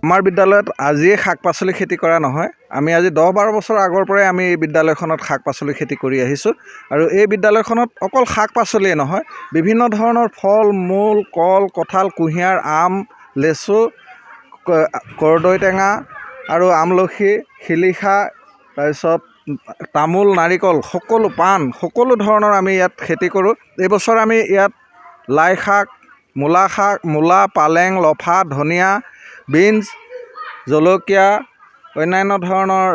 আমাৰ বিদ্যালয়ত আজিয়ে শাক পাচলি খেতি কৰা নহয়। আমি আজি 10-12 বছৰ আগৰ পৰাই আমি এই বিদ্যালয়খনত শাক পাচলি খেতি কৰি আহিছোঁ। আৰু এই বিদ্যালয়খনত অকল শাক পাচলিয়ে নহয়, বিভিন্ন ধৰণৰ ফল মূল, কল, কঁঠাল, কুঁহিয়াৰ, আম, লেচু, কৰ্দৈ টেঙা আৰু আমলখি, শিলিখা, তাৰপিছত তামোল, নাৰিকল, সকলো পাণ, সকলো ধৰণৰ আমি ইয়াত খেতি কৰোঁ। এইবছৰ আমি ইয়াত লাই শাক, মূলা, পালেং, লফা, ধনিয়া, বিনছ, জলকীয়া, অন্যান্য ধৰণৰ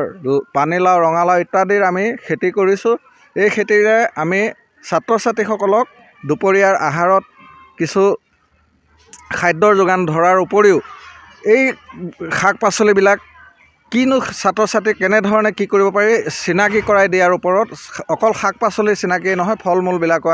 পানীলাও, ৰঙালাও ইত্যাদিৰ আমি খেতি কৰিছোঁ। এই খেতিৰে আমি ছাত্ৰ ছাত্ৰীসকলক দুপৰীয়াৰ আহাৰত কিছু খাদ্যৰ যোগান ধৰাৰ উপৰিও এই শাক পাচলিবিলাক কিনো ছাত্ৰ ছাত্ৰীক কেনেধৰণে কি কৰিব পাৰি চিনাকি কৰাই দিয়াৰ ওপৰত, অকল শাক পাচলিৰ চিনাকিয়ে নহয়, ফল মূলবিলাকো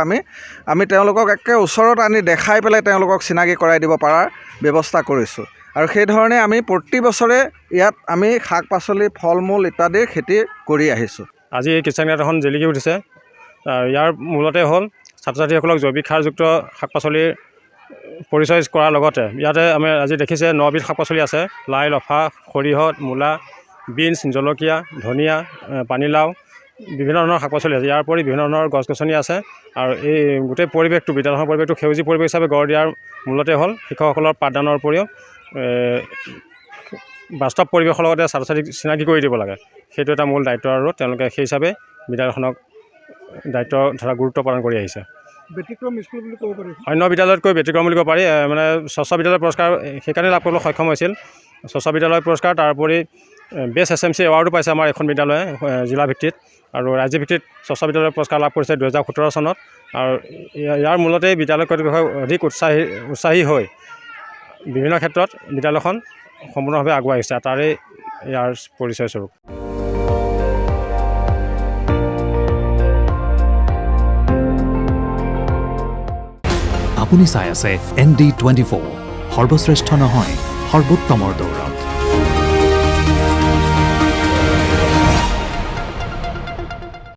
আমি তেওঁলোকক একে ওচৰত আনি দেখাই পেলাই তেওঁলোকক চিনাকি কৰাই দিব পৰাৰ ব্যৱস্থা কৰিছোঁ। আৰু সেইধৰণে আমি প্ৰতি বছৰে ইয়াত আমি শাক পাচলি, ফল মূল ইত্যাদিৰ খেতি কৰি আহিছোঁ। আজি এই কিচেন গাৰ্ডেনখন জিলিকি উঠিছে। ইয়াৰ মূলতে হ'ল ছাত্ৰ ছাত্ৰীসকলক জৈৱিক সাৰযুক্ত শাক পাচলিৰ পৰিচয় কৰাৰ লগতে ইয়াতে আমি আজি দেখিছে 9 বিধ শাক পাচলি আছে। লাই, লফা, সৰিয়হ, মূলা, বিনছ, জলকীয়া, ধনিয়া, পানীলাও, বিভিন্ন ধৰণৰ শাক পাচলি আছে। ইয়াৰ উপৰি বিভিন্ন ধৰণৰ গছ গছনি আছে। আৰু এই গোটেই পৰিৱেশটো, বিদ্যালয়ৰ পৰিৱেশটো সেউজী পৰিৱেশ হিচাপে গঢ় দিয়াৰ মূলতে হ'ল শিক্ষকসকলৰ পাঠদানৰ উপৰিও বাস্তৱ পৰিৱেশৰ লগতে ছাত্ৰ ছাত্ৰীক চিনাকি কৰি দিব লাগে। সেইটো এটা মূল দায়িত্ব আৰু তেওঁলোকে সেই হিচাপে বিদ্যালয়খনক দায়িত্ব গুৰুত্ব প্ৰদান কৰি আহিছে। ব্যতিক্ৰম স্কুল বুলি ক'ব পাৰি। অন্য বিদ্যালয়তকৈ ব্যতিক্ৰম বুলি ক'ব পাৰি। মানে স্বচ্ছ বিদ্যালয় পুৰস্কাৰ সেইকাৰণে লাভ কৰিবলৈ সক্ষম হৈছিল, স্বচ্ছ বিদ্যালয় পুৰস্কাৰ। তাৰোপৰি বেষ্ট SMC এৱাৰ্ডো পাইছে আমাৰ এখন বিদ্যালয়ে জিলা ভিত্তিত, আৰু ৰাজ্যিক ভিত্তিত স্বচ্ছ বিদ্যালয় পুৰস্কাৰ লাভ কৰিছে 2017 চনত। আৰু ইয়াৰ মূলতেই বিদ্যালয় কৰ্তৃপক্ষ অধিক উৎসাহী হৈ বিভিন্ন ক্ষেত্ৰত বিদ্যালয়খন সম্পূৰ্ণভাৱে আগুৱাই আহিছে। তাৰে ইয়াৰ পৰিচয়স্বৰূপ। আপুনি চাই আছে ND24, সৰ্বশ্ৰেষ্ঠ নহয়, সৰ্বোত্তমৰ দৌৰ।